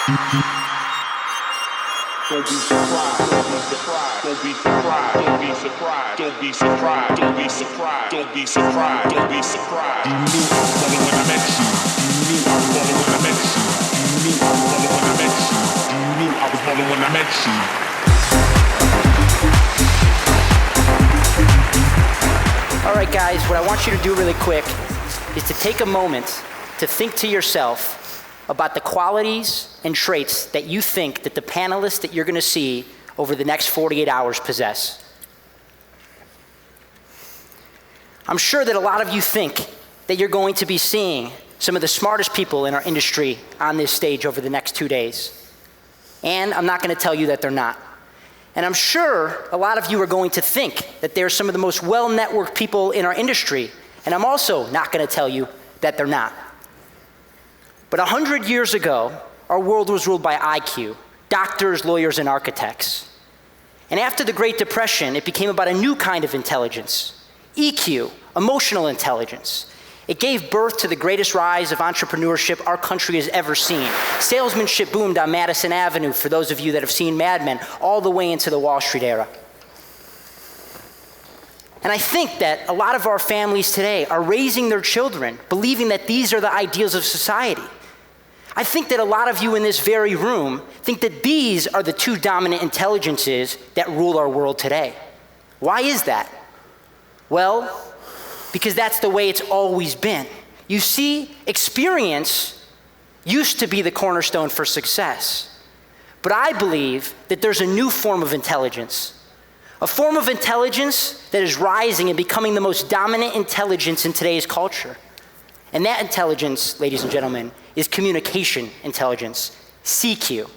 Don't be surprised, don't be surprised, don't be surprised, don't be surprised, don't be surprised, don't be surprised, don't be surprised, don't be surprised. You knew I was falling when I met you. You knew I was falling when I met you. You knew I was falling when I met you. You knew I was falling when I met you. All right, guys, what I want you to do really quick is to take a moment to think to yourself about the qualities and traits that you think that the panelists that you're going to see over the next 48 hours possess. I'm sure that a lot of you think that you're going to be seeing some of the smartest people in our industry on this stage over the next 2 days. And I'm not going to tell you that they're not. And I'm sure a lot of you are going to think that they're some of the most well-networked people in our industry. And I'm also not going to tell you that they're not. But 100 years ago, our world was ruled by IQ, doctors, lawyers, and architects. And after the Great Depression, it became about a new kind of intelligence, EQ, emotional intelligence. It gave birth to the greatest rise of entrepreneurship our country has ever seen. Salesmanship boomed on Madison Avenue, for those of you that have seen Mad Men, all the way into the Wall Street era. And I think that a lot of our families today are raising their children believing that these are the ideals of society. I think that a lot of you in this very room think that these are the two dominant intelligences that rule our world today. Why is that? Well, because that's the way it's always been. You see, experience used to be the cornerstone for success. But I believe that there's a new form of intelligence. A form of intelligence that is rising and becoming the most dominant intelligence in today's culture. And that intelligence, ladies and gentlemen, is communication intelligence, CQ.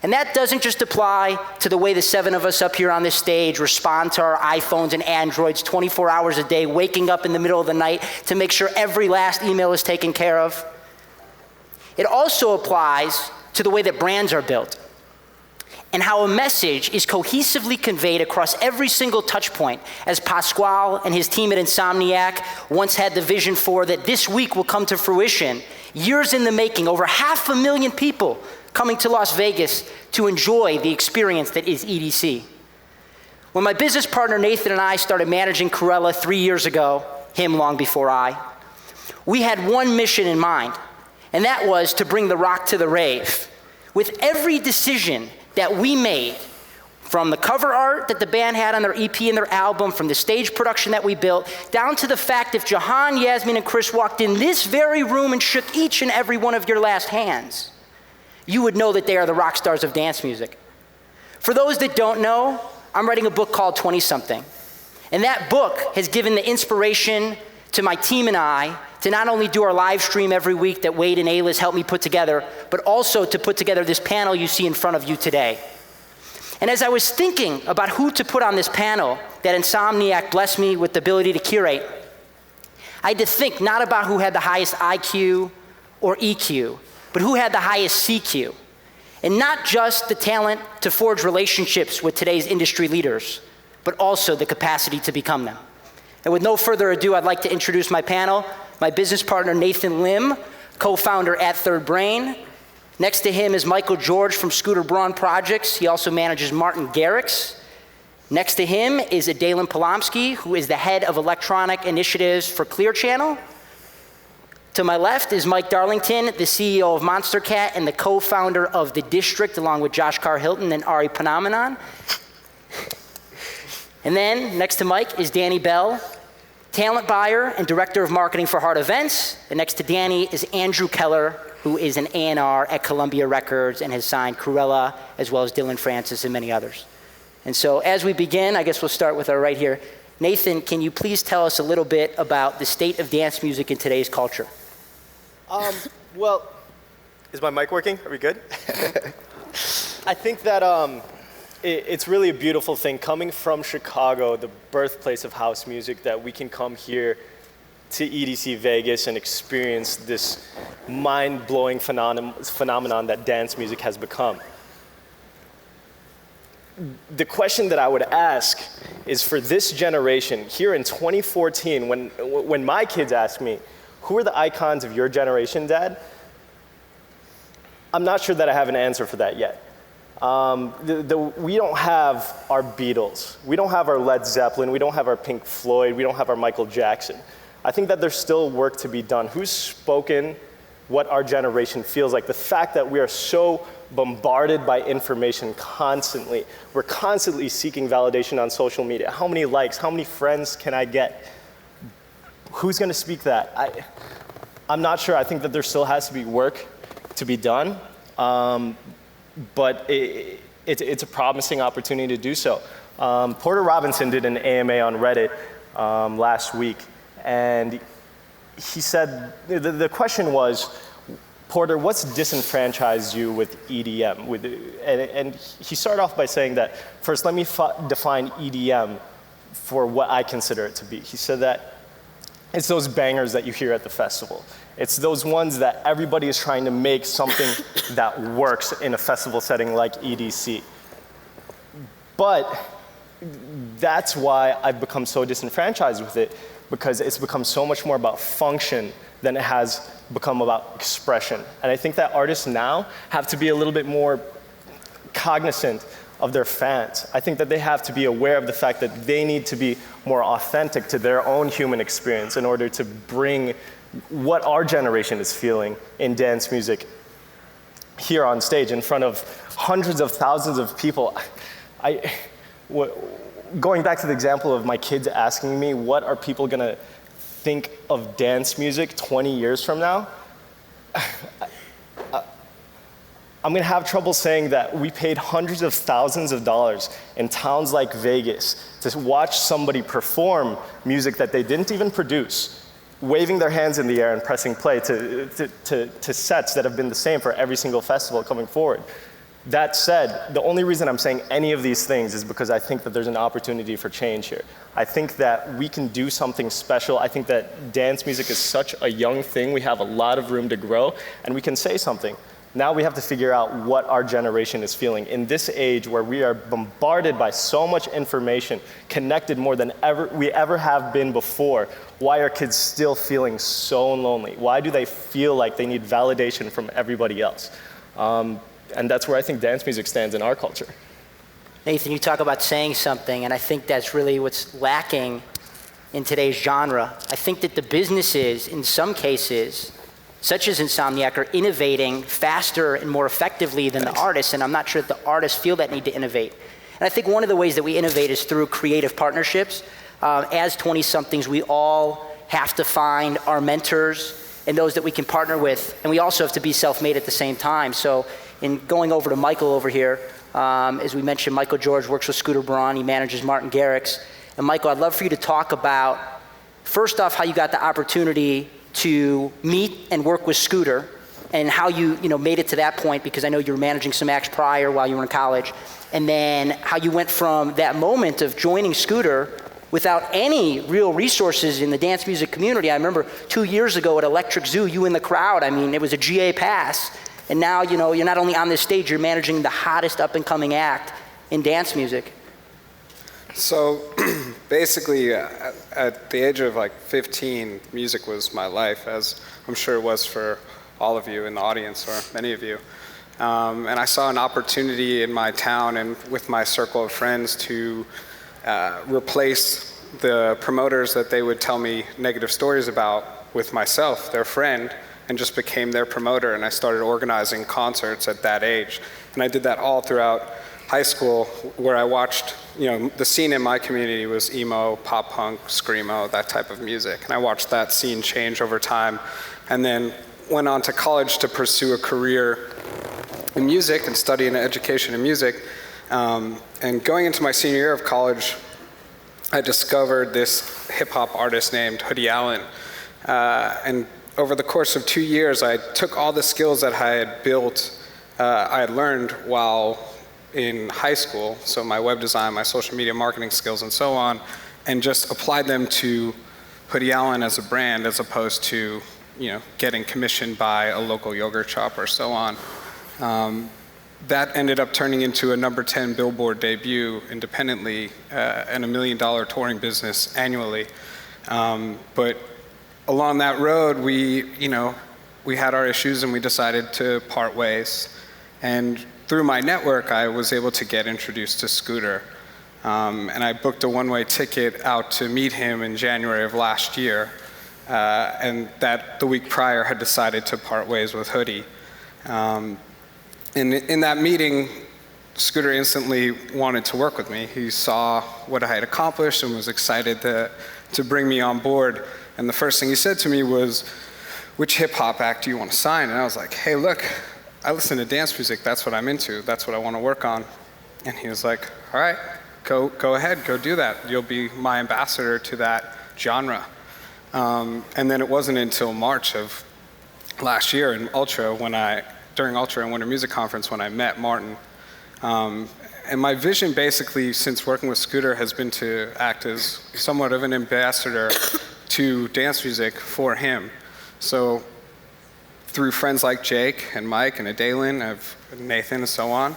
And that doesn't just apply to the way the 7 of us up here on this stage respond to our iPhones and Androids 24 hours a day, waking up in the middle of the night to make sure every last email is taken care of. It also applies to the way that brands are built and how a message is cohesively conveyed across every single touch point, as Pasquale and his team at Insomniac once had the vision for that this week will come to fruition. Years in the making, over 500,000 people coming to Las Vegas to enjoy the experience that is EDC. When my business partner Nathan and I started managing Krewella 3 years ago, him long before I, we had one mission in mind, and that was to bring the rock to the rave. With every decision that we made, from the cover art that the band had on their EP and their album, from the stage production that we built, down to the fact if Jahan, Yasmin, and Chris walked in this very room and shook each and every one of your last hands, you would know that they are the rock stars of dance music. For those that don't know, I'm writing a book called 20-something. And that book has given the inspiration to my team and I to not only do our live stream every week that Wade and Ayla's helped me put together, but also to put together this panel you see in front of you today. And as I was thinking about who to put on this panel that Insomniac blessed me with the ability to curate, I had to think not about who had the highest IQ or EQ, but who had the highest CQ. And not just the talent to forge relationships with today's industry leaders, but also the capacity to become them. And with no further ado, I'd like to introduce my panel, my business partner, Nathan Lim, co-founder at Third Brain. Next to him is Michael George from Scooter Braun Projects. He also manages Martin Garrix. Next to him is Adéllyn Polomski, who is the head of electronic initiatives for Clear Channel. To my left is Mike Darlington, the CEO of Monstercat and the co-founder of The District, along with Josh Carr-Hilton and Ari Panamanan. And then next to Mike is Danny Bell, talent buyer and director of marketing for Hard Events. And next to Danny is Andrew Keller, who is an A&R at Columbia Records and has signed Krewella, as well as Dylan Francis and many others. And so as we begin, I guess we'll start with our right here. Nathan, can you please tell us a little bit about the state of dance music in today's culture? Well, is my mic working? Are we good? I think that it's really a beautiful thing coming from Chicago, the birthplace of house music, that we can come here to EDC Vegas and experience this mind-blowing phenomenon that dance music has become. The question that I would ask is, for this generation, here in 2014, when my kids ask me, who are the icons of your generation, Dad? I'm not sure that I have an answer for that yet. We don't have our Beatles. We don't have our Led Zeppelin. We don't have our Pink Floyd. We don't have our Michael Jackson. I think that there's still work to be done. Who's spoken what our generation feels like? The fact that we are so bombarded by information constantly. We're constantly seeking validation on social media. How many likes? How many friends can I get? Who's going to speak that? I'm not sure. I think that there still has to be work to be done. But it's a promising opportunity to do so. Porter Robinson did an AMA on Reddit last week, and he said, the question was, Porter, what's disenfranchised you with EDM? And he started off by saying that, first, let me define EDM for what I consider it to be. He said that it's those bangers that you hear at the festival. It's those ones that everybody is trying to make something that works in a festival setting like EDC. But that's why I've become so disenfranchised with it, because it's become so much more about function than it has become about expression. And I think that artists now have to be a little bit more cognizant of their fans. I think that they have to be aware of the fact that they need to be more authentic to their own human experience in order to bring what our generation is feeling in dance music here on stage in front of hundreds of thousands of people. Going back to the example of my kids asking me, what are people gonna think of dance music 20 years from now? I'm gonna have trouble saying that we paid hundreds of thousands of dollars in towns like Vegas to watch somebody perform music that they didn't even produce, waving their hands in the air and pressing play to sets that have been the same for every single festival coming forward. That said, the only reason I'm saying any of these things is because I think that there's an opportunity for change here. I think that we can do something special. I think that dance music is such a young thing. We have a lot of room to grow, and we can say something. Now we have to figure out what our generation is feeling. In this age where we are bombarded by so much information, connected more than we ever have been before, why are kids still feeling so lonely? Why do they feel like they need validation from everybody else? And that's where I think dance music stands in our culture. Nathan, you talk about saying something, and I think that's really what's lacking in today's genre. I think that the businesses, in some cases, such as Insomniac, are innovating faster and more effectively than the artists, and I'm not sure that the artists feel that need to innovate. And I think one of the ways that we innovate is through creative partnerships. As 20-somethings, we all have to find our mentors and those that we can partner with, and we also have to be self-made at the same time. So in going over to Michael over here, as we mentioned, Michael George works with Scooter Braun, he manages Martin Garrix. And Michael, I'd love for you to talk about, first off, how you got the opportunity to meet and work with Scooter, and how you made it to that point, because I know you were managing some acts prior while you were in college, and then how you went from that moment of joining Scooter without any real resources in the dance music community. I remember 2 years ago at Electric Zoo, you in the crowd, I mean, it was a GA pass, and now you're not only on this stage, you're managing the hottest up and coming act in dance music. So basically, at the age of like 15, music was my life, as I'm sure it was for all of you in the audience, or many of you. And I saw an opportunity in my town and with my circle of friends to replace the promoters that they would tell me negative stories about with myself, their friend, and just became their promoter. And I started organizing concerts at that age. And I did that all throughout high school, where I watched, the scene in my community was emo, pop punk, screamo, that type of music. And I watched that scene change over time, and then went on to college to pursue a career in music and study an education in music. And going into my senior year of college, I discovered this hip hop artist named Hoodie Allen. And over the course of 2 years, I took all the skills that I had built, I had learned while in high school, so my web design, my social media marketing skills, and so on, and just applied them to Hoodie Allen as a brand, as opposed to getting commissioned by a local yogurt shop or so on. That ended up turning into a number 10 Billboard debut independently, and $1 million touring business annually. But along that road, we we had our issues and we decided to part ways. And through my network, I was able to get introduced to Scooter. And I booked a one-way ticket out to meet him in January of last year. And that the week prior had decided to part ways with Hoodie. And in that meeting, Scooter instantly wanted to work with me. He saw what I had accomplished and was excited to bring me on board. And the first thing he said to me was, which hip hop act do you want to sign? And I was like, hey, look, I listen to dance music. That's what I'm into. That's what I want to work on. And he was like, all right, go ahead, go do that. You'll be my ambassador to that genre. And then it wasn't until March of last year in Ultra during Ultra and Winter Music Conference when I met Martin. And my vision basically since working with Scooter has been to act as somewhat of an ambassador to dance music for him. So through friends like Jake and Mike and Adéllyn, Nathan and so on,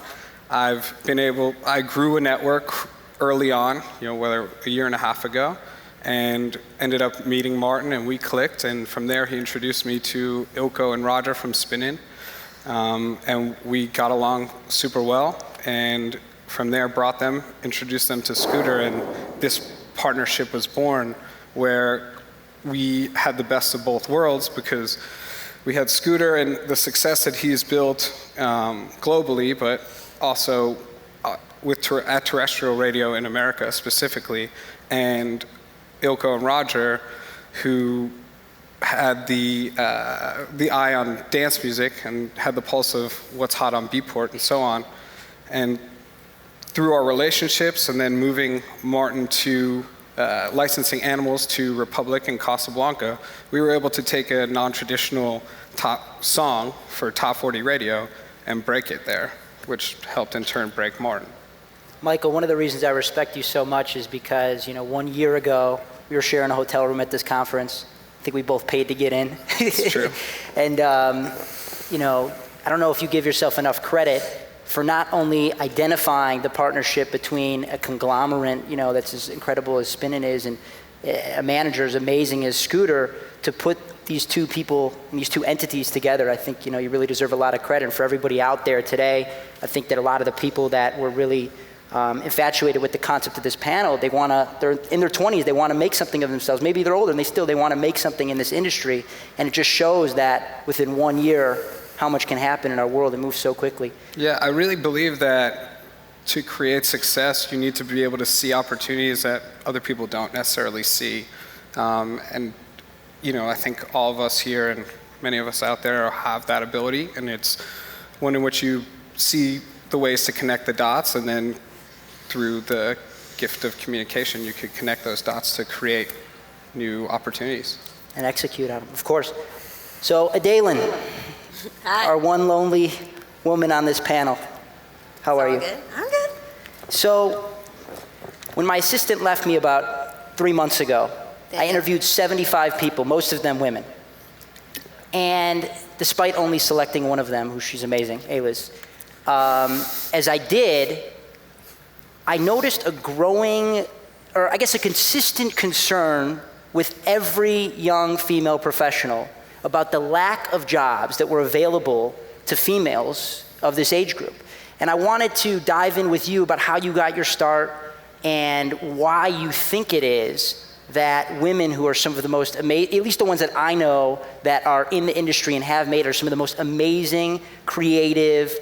I grew a network early on, whether a year and a half ago, and ended up meeting Martin and we clicked, and from there he introduced me to Ilko and Roger from Spinnin', and we got along super well, and from there introduced them to Scooter, and this partnership was born where we had the best of both worlds because we had Scooter and the success that he's built globally, but also at terrestrial radio in America specifically, and Ilko and Roger, who had the eye on dance music and had the pulse of what's hot on Beatport and so on. And through our relationships and then moving Martin to licensing animals to Republic and Casablanca, we were able to take a non-traditional top song for Top 40 radio and break it there, which helped in turn break Martin. Michael, one of the reasons I respect you so much is because, 1 year ago, we were sharing a hotel room at this conference. I think we both paid to get in. It's true. And, I don't know if you give yourself enough credit for not only identifying the partnership between a conglomerate, that's as incredible as Spinnin' is, and a manager as amazing as Scooter, to put these two people, these two entities together. I think, you really deserve a lot of credit. And for everybody out there today, I think that a lot of the people that were really infatuated with the concept of this panel, they're in their 20s, they want to make something of themselves. Maybe they're older and they want to make something in this industry. And it just shows that within 1 year, how much can happen in our world. It moves so quickly. Yeah, I really believe that to create success, you need to be able to see opportunities that other people don't necessarily see. I think all of us here and many of us out there have that ability, and it's one in which you see the ways to connect the dots, and then through the gift of communication, you could connect those dots to create new opportunities. And execute on them, of course. So, Adéllyn, our one lonely woman on this panel. How are you? Good. I'm good. So, when my assistant left me about 3 months ago, I interviewed 75 people, most of them women. And despite only selecting one of them, who she's amazing, Aliz, as I did, I noticed a growing, or I guess a consistent concern with every young female professional about the lack of jobs that were available to females of this age group. And I wanted to dive in with you about how you got your start and why you think it is that women who are some of the most amazing, at least the ones that I know that are in the industry and have made, are some of the most amazing, creative,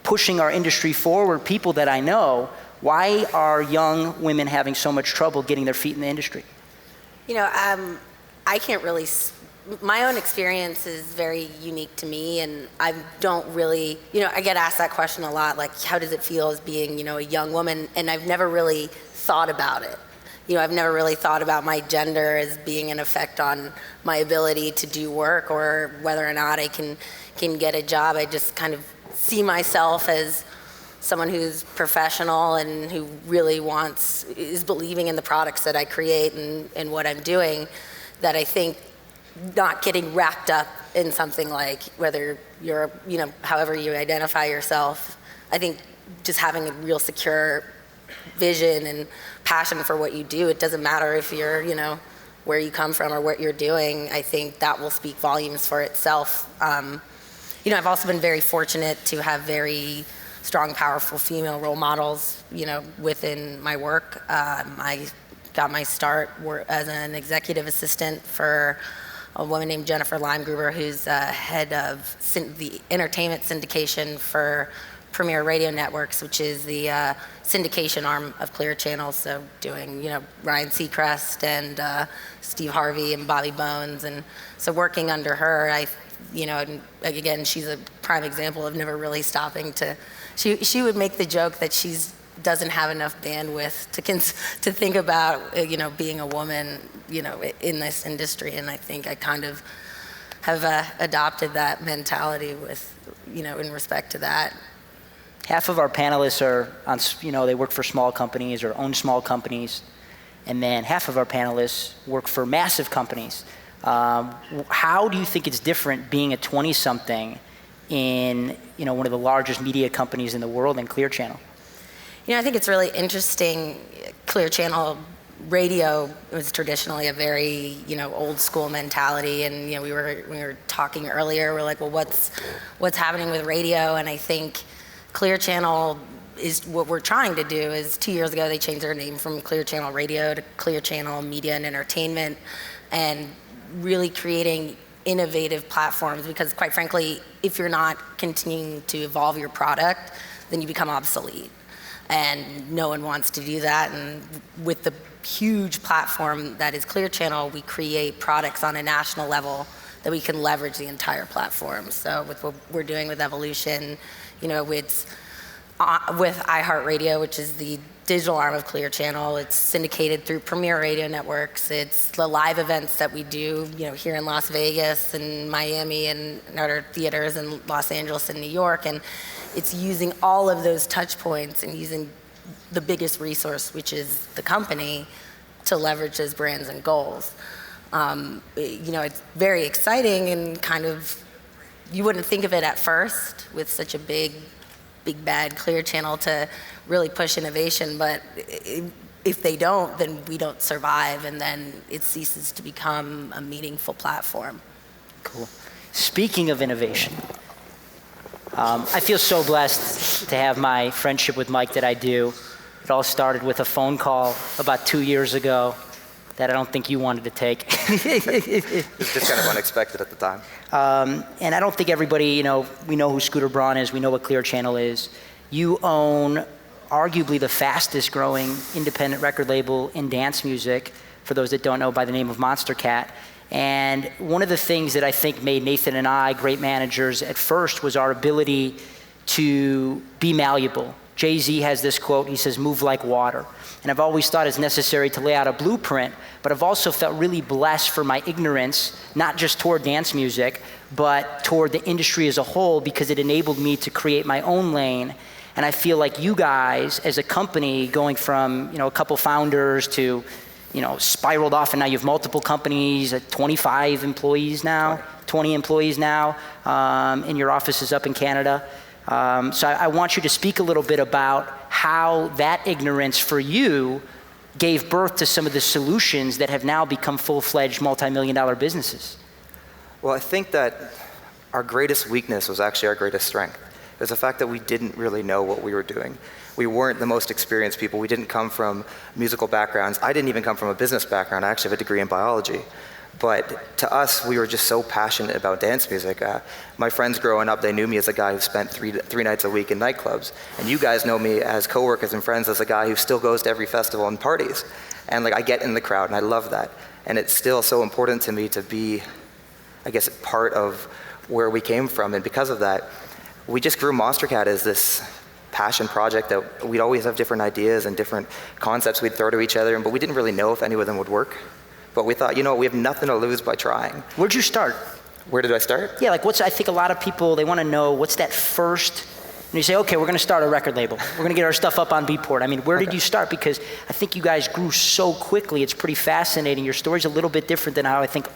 pushing our industry forward people that I know. Why are young women having so much trouble getting their feet in the industry? I can't really, my own experience is very unique to me, and I don't really, I get asked that question a lot, like, how does it feel as being, a young woman? And I've never really thought about it. I've never really thought about my gender as being an effect on my ability to do work or whether or not I can get a job. I just kind of see myself as someone who's professional and who really is believing in the products that I create and what I'm doing, that I think not getting wrapped up in something like whether you're, however you identify yourself. I think just having a real secure vision and passion for what you do. It doesn't matter if you're, where you come from or what you're doing, I think that will speak volumes for itself. I've also been very fortunate to have very strong, powerful female role models, within my work. I got my start as an executive assistant for a woman named Jennifer Limegruber, who's head of the entertainment syndication for Premier Radio Networks, which is the syndication arm of Clear Channel. So doing, Ryan Seacrest and Steve Harvey and Bobby Bones. And so working under her, and again, she's a prime example of never really stopping to, she would make the joke that doesn't have enough bandwidth to think about, being a woman, in this industry. And I think I kind of have adopted that mentality with, in respect to that. Half of our panelists are on, they work for small companies or own small companies. And then half of our panelists work for massive companies. How do you think it's different being a 20-something in, one of the largest media companies in the world in Clear Channel? I think it's really interesting. Clear Channel radio was traditionally a very, old school mentality. And, we were talking earlier, we're like, well, what's happening with radio? And I think Clear Channel is what we're trying to do is 2 years ago, they changed their name from Clear Channel Radio to Clear Channel Media and Entertainment, and really creating innovative platforms, because quite frankly, if you're not continuing to evolve your product, then you become obsolete. And no one wants to do that. And with the huge platform that is Clear Channel, we create products on a national level that we can leverage the entire platform. So with what we're doing with Evolution, it's with iHeartRadio, which is the digital arm of Clear Channel. It's syndicated through Premier Radio Networks. It's the live events that we do, here in Las Vegas and Miami and other theaters in Los Angeles and New York. And it's using all of those touch points and using the biggest resource, which is the company, to leverage those brands and goals. It's very exciting and kind of, you wouldn't think of it at first with such a big bad Clear Channel to really push innovation, but if they don't, then we don't survive, and then it ceases to become a meaningful platform. Cool. Speaking of innovation, I feel so blessed to have my friendship with Mike that I do. It all started with a phone call about 2 years ago that I don't think you wanted to take. It was just kind of unexpected at the time. And I don't think everybody, we know who Scooter Braun is, we know what Clear Channel is. You own arguably the fastest growing independent record label in dance music, for those that don't know, by the name of Monstercat. And one of the things that I think made Nathan and I great managers at first was our ability to be malleable. Jay-Z has this quote, he says, "Move like water." And I've always thought it's necessary to lay out a blueprint, but I've also felt really blessed for my ignorance, not just toward dance music, but toward the industry as a whole, because it enabled me to create my own lane. And I feel like you guys, as a company, going from a couple founders to spiraled off, and now you have multiple companies, 25 employees now, 20 employees now, and your office is up in Canada. So I want you to speak a little bit about how that ignorance for you gave birth to some of the solutions that have now become full-fledged multi-million-dollar businesses. Well, I think that our greatest weakness was actually our greatest strength. It was the fact that we didn't really know what we were doing. We weren't the most experienced people. We didn't come from musical backgrounds. I didn't even come from a business background. I actually have a degree in biology. But to us, we were just so passionate about dance music. My friends growing up, they knew me as a guy who spent three nights a week in nightclubs. And you guys know me as coworkers and friends as a guy who still goes to every festival and parties. And I get in the crowd, and I love that. And it's still so important to me to be, I guess, part of where we came from. And because of that, we just grew Monstercat as this passion project that we'd always have different ideas and different concepts we'd throw to each other, but we didn't really know if any of them would work. But we thought, we have nothing to lose by trying. Where'd you start? Where did I start? Yeah, I think a lot of people, they want to know what's that first, and you say, okay, we're going to start a record label. We're going to get our stuff up on Beatport. I mean, where did you start? Because I think you guys grew so quickly. It's pretty fascinating. Your story's a little bit different than how I think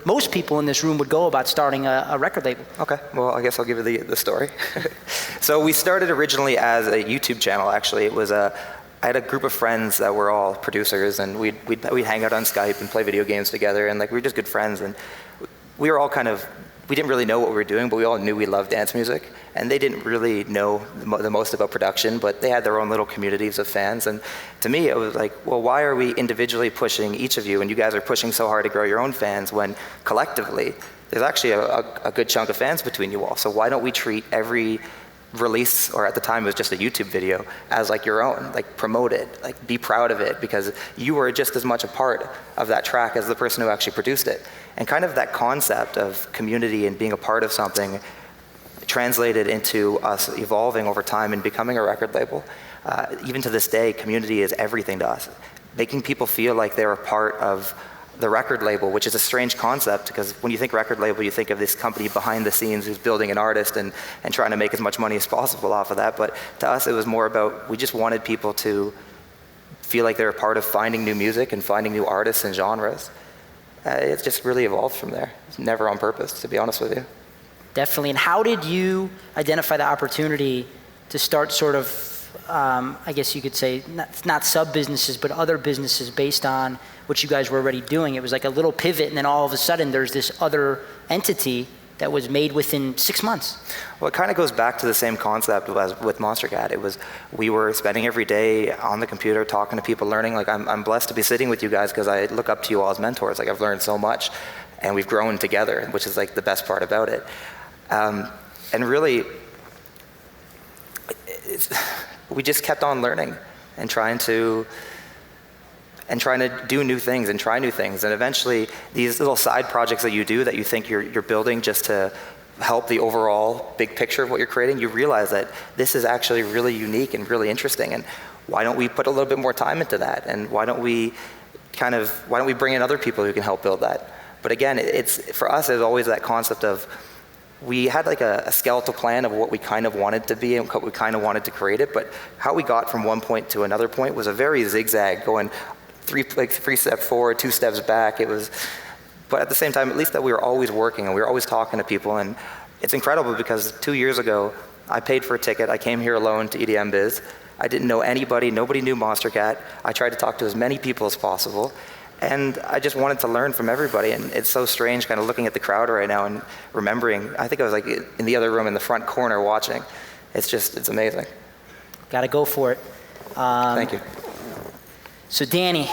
most people in this room would go about starting a record label. Okay, well, I guess I'll give you the story. So we started originally as a YouTube channel, actually. It was I had a group of friends that were all producers, and we'd hang out on Skype and play video games together, and like we were just good friends, and we were all we didn't really know what we were doing, but we all knew we loved dance music, and they didn't really know the most about production, but they had their own little communities of fans, and to me it was like, well, why are we individually pushing each of you, and you guys are pushing so hard to grow your own fans, when collectively there's actually a good chunk of fans between you all, so why don't we treat every release, or at the time it was just a YouTube video, as like your own, like promote it, like be proud of it, because you were just as much a part of that track as the person who actually produced it. And kind of that concept of community and being a part of something translated into us evolving over time and becoming a record label. Even to this day, community is everything to us. Making people feel like they're a part of the record label, which is a strange concept, because when you think record label, you think of this company behind the scenes who's building an artist and trying to make as much money as possible off of that. But to us, it was more about, we just wanted people to feel like they're a part of finding new music and finding new artists and genres. It just really evolved from there. It's never on purpose, to be honest with you. Definitely. And how did you identify the opportunity to start sort of, I guess you could say, not sub-businesses, but other businesses based on what you guys were already doing? It was like a little pivot, and then all of a sudden there's this other entity that was made within 6 months. Well, it kind of goes back to the same concept as with Monstercat. It was, we were spending every day on the computer talking to people, learning. Like I'm blessed to be sitting with you guys because I look up to you all as mentors. Like I've learned so much, and we've grown together, which is like the best part about it. And really, we just kept on learning and trying to do new things and try new things. And eventually, these little side projects that you do that you think you're building just to help the overall big picture of what you're creating, you realize that this is actually really unique and really interesting. And why don't we put a little bit more time into that? And why don't we bring in other people who can help build that? But again, for us, it's always that concept of, we had like a skeletal plan of what we kind of wanted to be and what we kind of wanted to create it, but how we got from one point to another point was a very zigzag, going three steps forward, 2 steps back. But at the same time, at least that we were always working and we were always talking to people. And it's incredible because 2 years ago, I paid for a ticket. I came here alone to EDMBiz. I didn't know anybody. Nobody knew Monstercat. I tried to talk to as many people as possible. And I just wanted to learn from everybody. And it's so strange kind of looking at the crowd right now and remembering. I think I was like in the other room in the front corner watching. It's amazing. Got to go for it. Thank you. So Danny,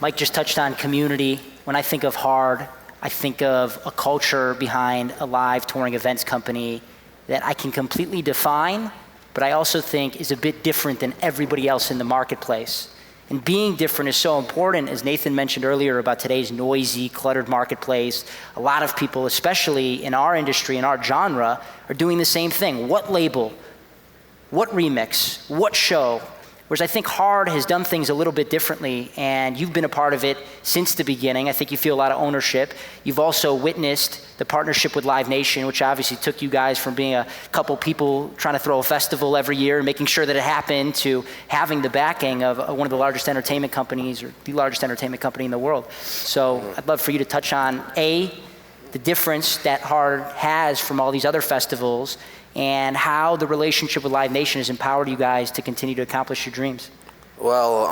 Mike just touched on community. When I think of hard, I think of a culture behind a live touring events company that I can completely define, but I also think is a bit different than everybody else in the marketplace. And being different is so important, as Nathan mentioned earlier about today's noisy, cluttered marketplace. A lot of people, especially in our industry, in our genre, are doing the same thing. What label? What remix? What show? Whereas I think Hard has done things a little bit differently, and you've been a part of it since the beginning. I think you feel a lot of ownership. You've also witnessed the partnership with Live Nation, which obviously took you guys from being a couple people trying to throw a festival every year and making sure that it happened to having the backing of one of the largest entertainment companies, or the largest entertainment company in the world. So I'd love for you to touch on, A, the difference that Hard has from all these other festivals, and how the relationship with Live Nation has empowered you guys to continue to accomplish your dreams. Well,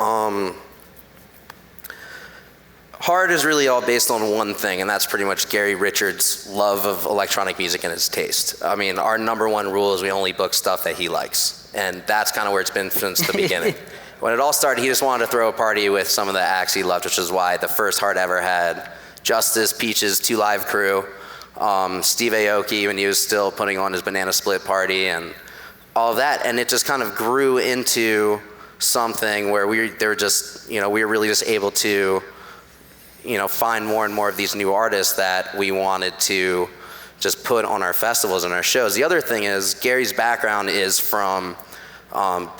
Hard is really all based on one thing, and that's pretty much Gary Richards' love of electronic music and his taste. I mean, our number one rule is we only book stuff that he likes, and that's kind of where it's been since the beginning. When it all started, he just wanted to throw a party with some of the acts he loved, which is why the first Hard ever had Justice, Peaches, 2 Live Crew, Steve Aoki when he was still putting on his Banana Split party and all of that, and it just kind of grew into something where we were really just able to, find more and more of these new artists that we wanted to just put on our festivals and our shows. The other thing is Gary's background is from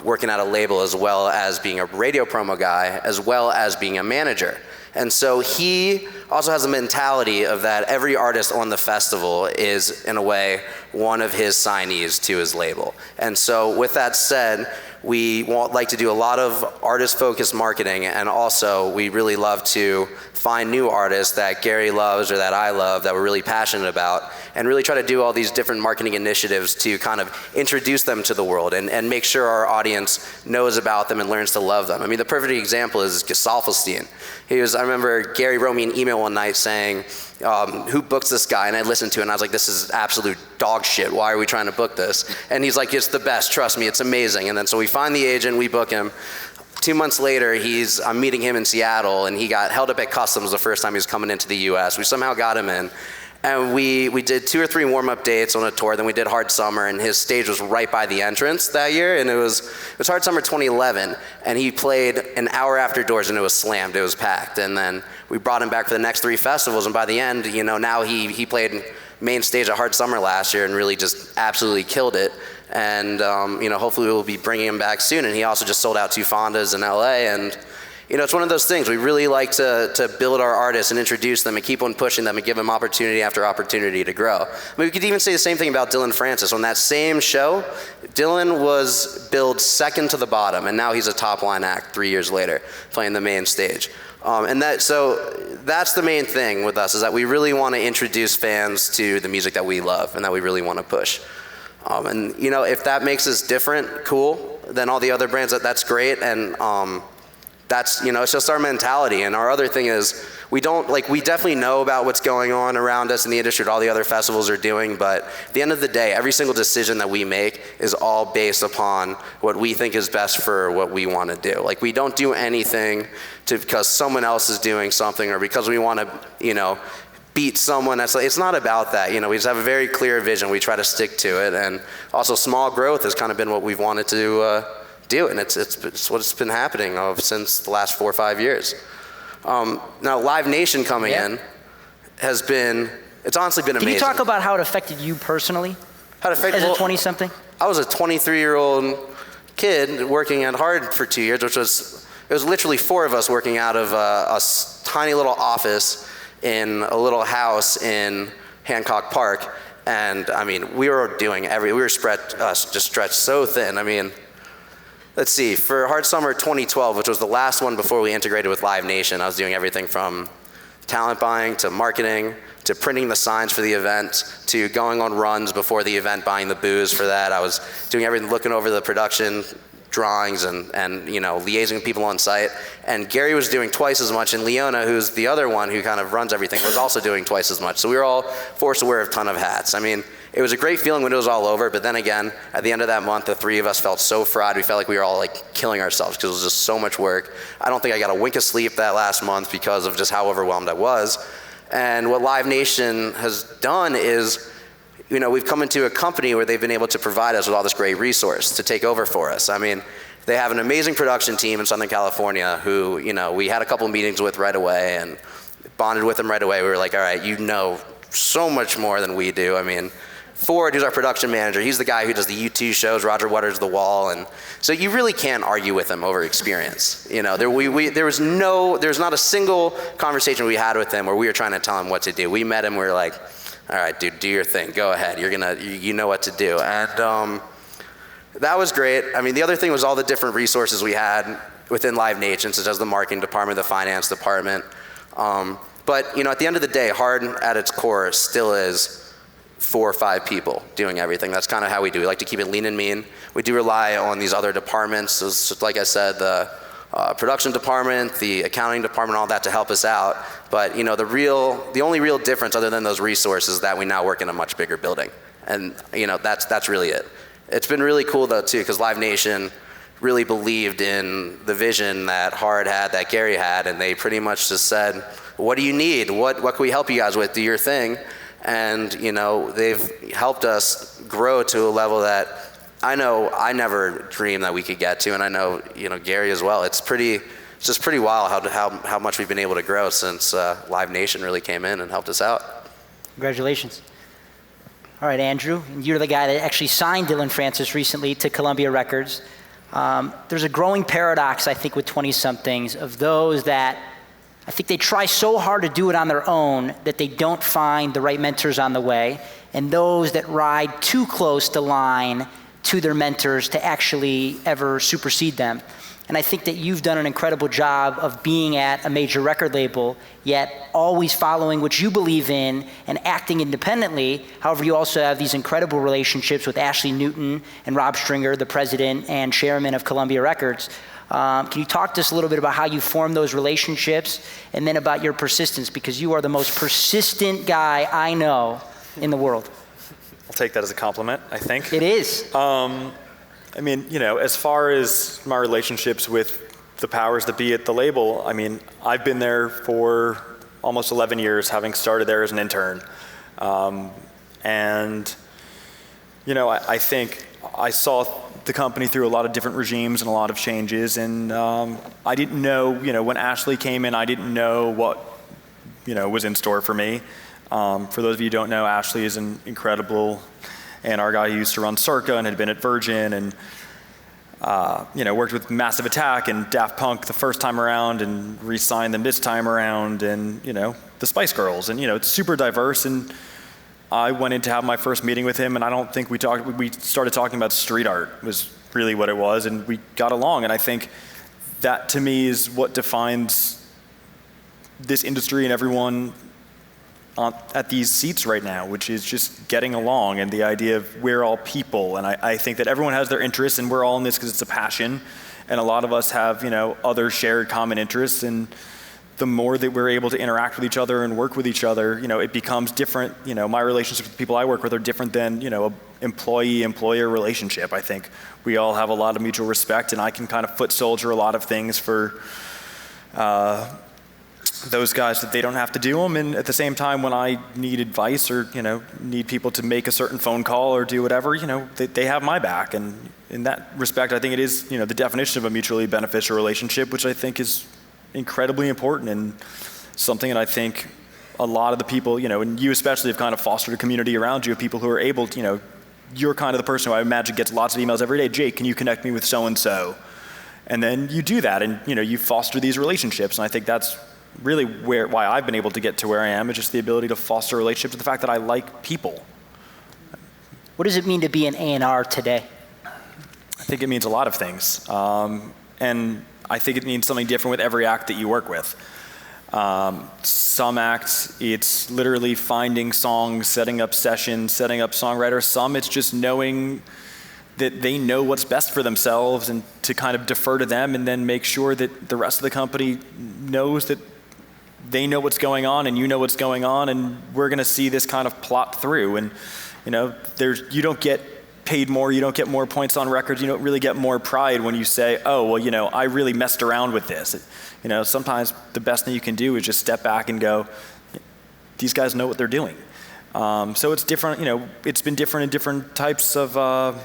working at a label, as well as being a radio promo guy, as well as being a manager. And so he also has a mentality of that every artist on the festival is, in a way, one of his signees to his label. And so with that said, we like to do a lot of artist-focused marketing, and also we really love to find new artists that Gary loves or that I love that we're really passionate about, and really try to do all these different marketing initiatives to kind of introduce them to the world and make sure our audience knows about them and learns to love them. I mean, the perfect example is Gesaffelstein. I remember Gary wrote me an email one night saying, who books this guy? And I listened to it and I was like, this is absolute dog shit. Why are we trying to book this? And he's like, it's the best, trust me, it's amazing. And then so we find the agent, we book him. 2 months later, I'm meeting him in Seattle, and he got held up at customs the first time he was coming into the US. We somehow got him in. And we did 2 or 3 warm-up dates on a tour, then we did Hard Summer, and his stage was right by the entrance that year, and it was Hard Summer 2011, and he played an hour after doors, and it was slammed, it was packed. And then we brought him back for the next 3 festivals, and by the end, now he played main stage at Hard Summer last year and really just absolutely killed it. And hopefully we'll be bringing him back soon. And he also just sold out 2 Fondas in LA, and it's one of those things. We really like to build our artists and introduce them and keep on pushing them and give them opportunity after opportunity to grow. I mean, we could even say the same thing about Dillon Francis. On that same show, Dillon was billed second to the bottom, and now he's a top line act 3 years later, playing the main stage. So that's the main thing with us, is that we really want to introduce fans to the music that we love and that we really want to push. If that makes us different, cool, than all the other brands, that's great. And that's, it's just our mentality. And our other thing is, we definitely know about what's going on around us in the industry, what all the other festivals are doing, but at the end of the day, every single decision that we make is all based upon what we think is best for what we want to do. Like, we don't do anything because someone else is doing something or because we want to, beat someone. It's not about that. We just have a very clear vision. We try to stick to it. And also small growth has kind of been what we've wanted to do, and it's what's been happening since the last 4 or 5 years. Now Live Nation coming in it's honestly been amazing. Can you talk about how it affected you personally? As a 20-something? I was a 23-year-old kid working at Hard for 2 years, it was literally 4 of us working out of a tiny little office in a little house in Hancock Park. And I mean, we were just stretched so thin. I mean, let's see, for Hard Summer 2012, which was the last one before we integrated with Live Nation, I was doing everything from talent buying to marketing to printing the signs for the event to going on runs before the event, buying the booze for that. I was doing everything, looking over the production drawings and liaising with people on site. And Gary was doing twice as much, and Leona, who's the other one who kind of runs everything, was also doing twice as much. So we were all forced to wear a ton of hats. I mean, it was a great feeling when it was all over, but then again, at the end of that month, the 3 of us felt so fried. We felt like we were all killing ourselves because it was just so much work. I don't think I got a wink of sleep that last month because of just how overwhelmed I was. And what Live Nation has done is, we've come into a company where they've been able to provide us with all this great resource to take over for us. I mean, they have an amazing production team in Southern California who, we had a couple meetings with right away and bonded with them right away. We were like, all right, so much more than we do. I mean, Ford, who's our production manager, he's the guy who does the U2 shows, Roger Waters' The Wall, and so you really can't argue with him over experience. There was not a single conversation we had with him where we were trying to tell him what to do. We met him, we were like, all right, dude, do your thing, go ahead, you know what to do. And that was great. I mean, the other thing was all the different resources we had within Live Nation, such as the marketing department, the finance department. But at the end of the day, Hard at its core still is 4 or 5 people doing everything. That's kind of how we do. We like to keep it lean and mean. We do rely on these other departments, so like I said, the production department, the accounting department, all that to help us out. But the only real difference other than those resources is that we now work in a much bigger building. And that's really it. It's been really cool though too, because Live Nation really believed in the vision that Hard had, that Gary had, and they pretty much just said, what do you need? What can we help you guys with? Do your thing. And they've helped us grow to a level that I know I never dreamed that we could get to, and I know Gary as well. It's just pretty wild how much we've been able to grow since Live Nation really came in and helped us out. Congratulations. All right, Andrew, you're the guy that actually signed Dillon Francis recently to Columbia Records. There's a growing paradox, I think, with 20-somethings of those that I think they try so hard to do it on their own that they don't find the right mentors on the way, and those that ride too close to line to their mentors to actually ever supersede them. And I think that you've done an incredible job of being at a major record label, yet always following what you believe in and acting independently. However, you also have these incredible relationships with Ashley Newton and Rob Stringer, the president and chairman of Columbia Records. Can you talk to us a little bit about how you formed those relationships and then about your persistence? Because you are the most persistent guy I know in the world. I'll take that as a compliment, I think. It is. I mean, as far as my relationships with the powers that be at the label, I mean, I've been there for almost 11 years, having started there as an intern. And, I think I saw the company through a lot of different regimes and a lot of changes. And I didn't know, when Ashley came in, I didn't know what, was in store for me. For those of you who don't know, Ashley is an incredible A&R guy who used to run Circa and had been at Virgin and, worked with Massive Attack and Daft Punk the first time around and re-signed them this time around and, the Spice Girls. And, it's super diverse. And I went in to have my first meeting with him and I don't think we started talking about street art was really what it was. And we got along. And I think that to me is what defines this industry and everyone at these seats right now, which is just getting along and the idea of we're all people. And I think that everyone has their interests and we're all in this because it's a passion. And a lot of us have, other shared common interests. And the more that we're able to interact with each other and work with each other, it becomes different. My relationships with the people I work with are different than, a employee-employer relationship. I think we all have a lot of mutual respect and I can kind of foot soldier a lot of things for, those guys that they don't have to do them. And at the same time, when I need advice or, need people to make a certain phone call or do whatever, they have my back. And in that respect, I think it is, the definition of a mutually beneficial relationship, which I think is incredibly important and something that I think a lot of the people, and you especially have kind of fostered a community around you of people who are able to, you're kind of the person who I imagine gets lots of emails every day. Jake, can you connect me with so-and-so? And then you do that and, you foster these relationships. And I think that's really why I've been able to get to where I am, is just the ability to foster relationships with the fact that I like people. What does it mean to be an A&R today? I think it means a lot of things. And I think it means something different with every act that you work with. Some acts, it's literally finding songs, setting up sessions, setting up songwriters. Some, it's just knowing that they know what's best for themselves and to kind of defer to them and then make sure that the rest of the company knows that they know what's going on and you know what's going on and we're going to see this kind of plot through. And, you don't get paid more, you don't get more points on records, you don't really get more pride when you say, oh, well, I really messed around with this. Sometimes the best thing you can do is just step back and go, these guys know what they're doing. So it's different, it's been different in different types of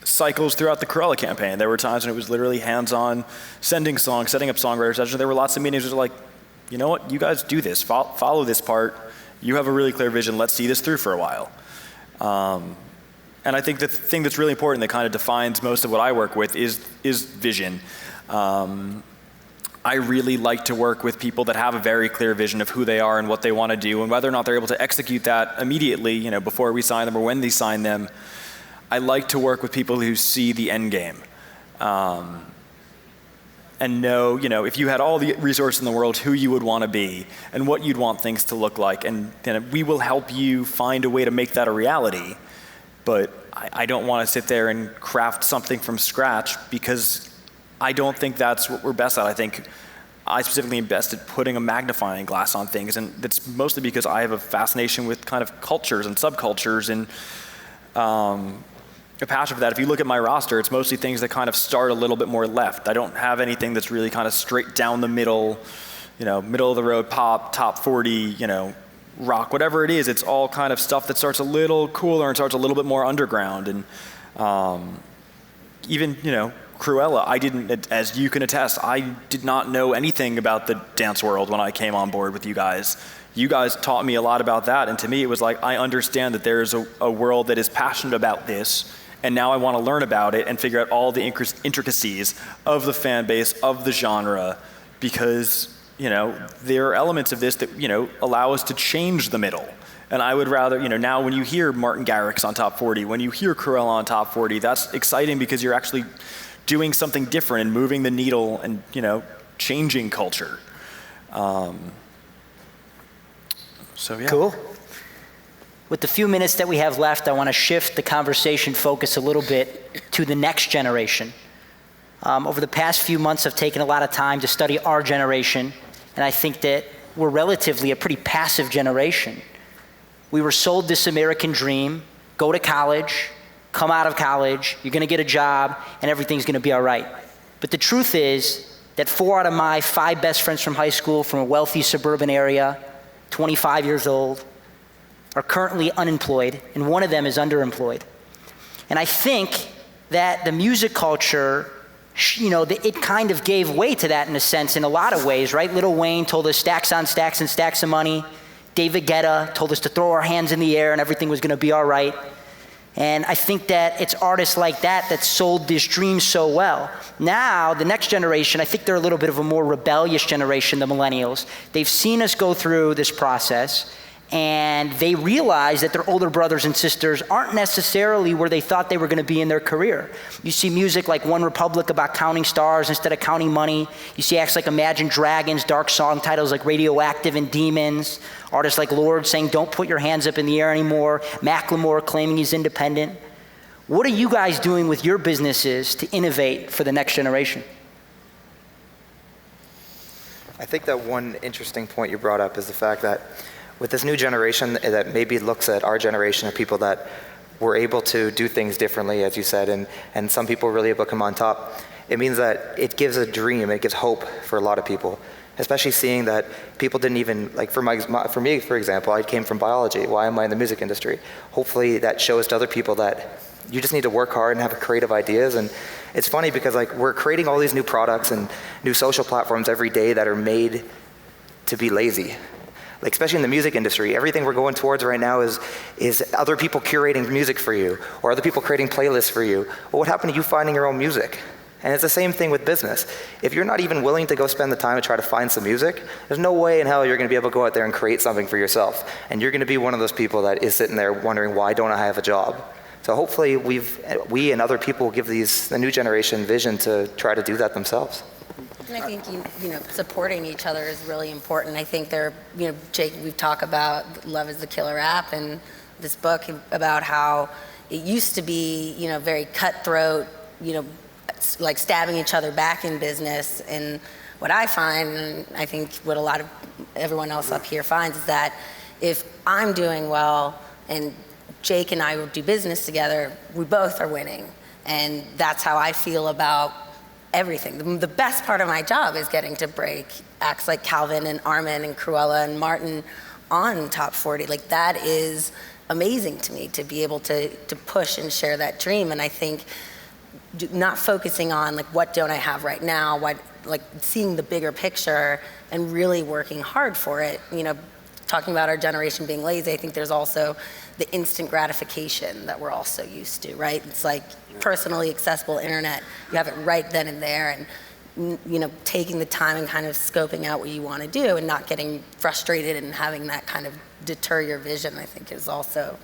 cycles throughout the Krewella campaign. There were times when it was literally hands-on, sending songs, setting up songwriter sessions. There were lots of meetings where it was like, you know what, you guys do this, follow this part. You have a really clear vision, let's see this through for a while. And I think the thing that's really important that kind of defines most of what I work with is vision. I really like to work with people that have a very clear vision of who they are and what they want to do and whether or not they're able to execute that immediately, before we sign them or when they sign them. I like to work with people who see the end game. And know, if you had all the resources in the world, who you would want to be and what you'd want things to look like. And we will help you find a way to make that a reality. But I don't want to sit there and craft something from scratch because I don't think that's what we're best at. I think I specifically am best at putting a magnifying glass on things. And that's mostly because I have a fascination with kind of cultures and subcultures and a passion for that. If you look at my roster, it's mostly things that kind of start a little bit more left. I don't have anything that's really kind of straight down the middle, middle of the road pop, top 40, rock, whatever it is. It's all kind of stuff that starts a little cooler and starts a little bit more underground. And even, Krewella, I didn't, as you can attest, I did not know anything about the dance world when I came on board with you guys. You guys taught me a lot about that. And to me, it was like, I understand that there is a world that is passionate about this. And now I want to learn about it and figure out all the intricacies of the fan base, of the genre, because, there are elements of this that, allow us to change the middle And I would rather, now when you hear Martin Garrix on Top 40, when you hear Krewella on Top 40, that's exciting because you're actually doing something different and moving the needle and, changing culture. So yeah. Cool. With the few minutes that we have left, I want to shift the conversation focus a little bit to the next generation. Over the past few months, I've taken a lot of time to study our generation, and I think that we're relatively a pretty passive generation. We were sold this American dream: go to college, come out of college, you're going to get a job, and everything's going to be all right. But the truth is that 4 out of my 5 best friends from high school from a wealthy suburban area, 25 years old, are currently unemployed, and one of them is underemployed. And I think that the music culture, it kind of gave way to that in a sense in a lot of ways, right? Lil Wayne told us stacks on stacks and stacks of money. David Guetta told us to throw our hands in the air and everything was going to be all right. And I think that it's artists like that sold this dream so well. Now, the next generation, I think they're a little bit of a more rebellious generation, the millennials. They've seen us go through this process, and they realize that their older brothers and sisters aren't necessarily where they thought they were going to be in their career. You see music like One Republic about counting stars instead of counting money. You see acts like Imagine Dragons, dark song titles like Radioactive and Demons. Artists like Lorde saying, don't put your hands up in the air anymore. Macklemore claiming he's independent. What are you guys doing with your businesses to innovate for the next generation? I think that one interesting point you brought up is the fact that with this new generation that maybe looks at our generation of people that were able to do things differently, as you said, and some people really able to come on top, it means that it gives a dream, it gives hope for a lot of people, especially seeing that people didn't even, like for me, for example, I came from biology. Why am I in the music industry? Hopefully that shows to other people that you just need to work hard and have creative ideas. And it's funny because we're creating all these new products and new social platforms every day that are made to be lazy. Especially in the music industry, everything we're going towards right now is other people curating music for you or other people creating playlists for you. Well, what happened to you finding your own music? And it's the same thing with business. If you're not even willing to go spend the time to try to find some music, there's no way in hell you're going to be able to go out there and create something for yourself. And you're going to be one of those people that is sitting there wondering, why don't I have a job? So hopefully we and other people give the new generation vision to try to do that themselves. And I think supporting each other is really important. I think Jake, we've talked about Love is the Killer app and this book about how it used to be, very cutthroat, like stabbing each other back in business. And what I find, and I think what a lot of everyone else up here finds, is that if I'm doing well and Jake and I will do business together, we both are winning. And that's how I feel about everything. The best part of my job is getting to break acts like Calvin and Armin and Krewella and Martin on Top 40. Like, that is amazing to me, to be able to push and share that dream. And I think not focusing on what don't I have right now, seeing the bigger picture and really working hard for it. Talking about our generation being lazy, I think there's also the instant gratification that we're also used to, right? It's like personally accessible internet. You have it right then and there, and taking the time and kind of scoping out what you want to do and not getting frustrated and having that kind of deter your vision, I think is also,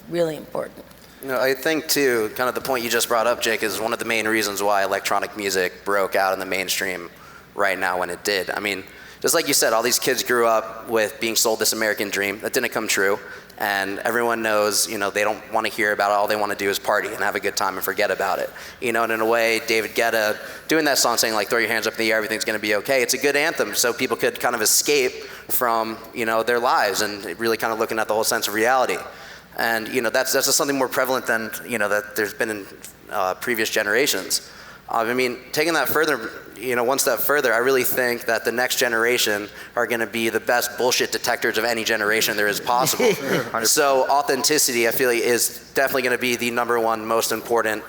really important. I think too, kind of the point you just brought up, Jake, is one of the main reasons why electronic music broke out in the mainstream right now when it did. I mean, just like you said, all these kids grew up with being sold this American dream that didn't come true. And everyone knows, they don't want to hear about it. All they want to do is party and have a good time and forget about it. And in a way, David Guetta doing that song saying throw your hands up in the air, everything's going to be okay. It's a good anthem so people could kind of escape from, their lives and really kind of looking at the whole sense of reality. And, that's just something more prevalent than, that there's been in previous generations. I mean, taking that further, one step further, I really think that the next generation are going to be the best bullshit detectors of any generation there is possible. So authenticity, I feel like, is definitely going to be the number one most important,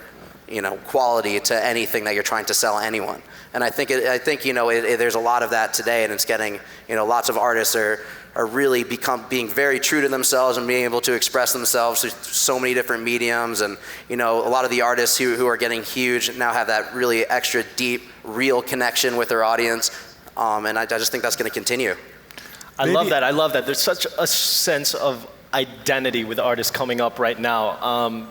quality to anything that you're trying to sell anyone. And I think there's a lot of that today, and it's getting, lots of artists are really being very true to themselves and being able to express themselves through so many different mediums. And, a lot of the artists who are getting huge now have that really extra deep, real connection with their audience. And I just think that's going to continue. I love that. There's such a sense of identity with artists coming up right now.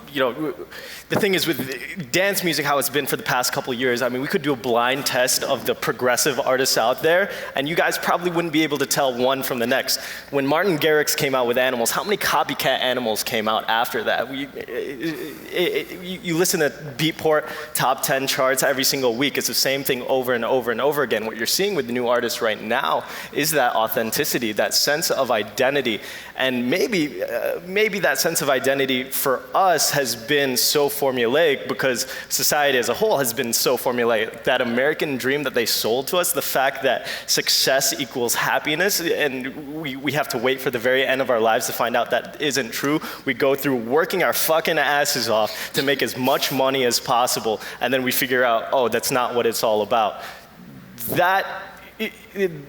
The thing is with dance music, how it's been for the past couple of years, I mean, we could do a blind test of the progressive artists out there, and you guys probably wouldn't be able to tell one from the next. When Martin Garrix came out with Animals, how many copycat Animals came out after that? You listen to Beatport top 10 charts every single week. It's the same thing over and over and over again. What you're seeing with the new artists right now is that authenticity, that sense of identity. And maybe that sense of identity for us has been so formulaic because society as a whole has been so formulaic. That American dream that they sold to us, the fact that success equals happiness, and we have to wait for the very end of our lives to find out that isn't true. We go through working our fucking asses off to make as much money as possible, and then we figure out, oh, that's not what it's all about.